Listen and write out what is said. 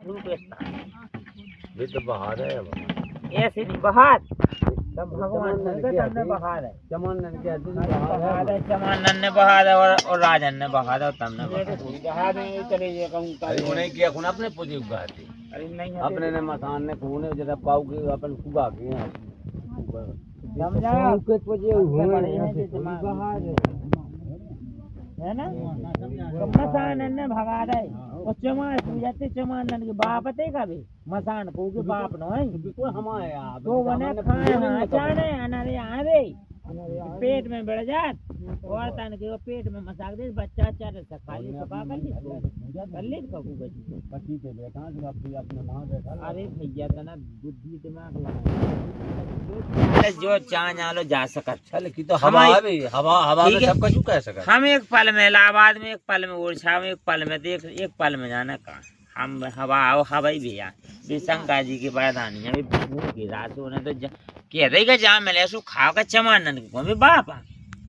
ये तो बहार है ऐसी नहीं बहार तब भगवान ने बहार है चमन के बहार है चमानन ने बहार है और राजन ने बहार है और तुमने बहार है चले ये कहूं अरे उन्हें किया खून अपने पूजी उगाती अरे नहीं अपने ने मसान ने खून जरा पाऊ के अपन उगा के समझा के पूजे हुए बहार है ना मसान ने भगा दे और चमान पूजते चमानन के बाप थे का भी मसान को के बाप न है बिल्कुल हमारे तो बने खाए हां चाने अनारे आवे पेट में बढ़ जात और तन के पेट में मसाक दे बच्चा चार से खाली सफा कर ली कबू बची पति के बेटा जो अपने मां बेटा अरे भैया तना बुद्धि दिमाग लगा जो चाह जालो जा सकत चल की तो हवा भी हवा में सब कुछ कह सकत हम एक पल में इलाहाबाद में एक पल में ओरछा में एक पल में देख एक पल में जाना कहाँ हम हवा ही भैया शंकर जी की बरदानी है की रात होने तो कह दे जहाँ मिले सो खा का चमानन को बाप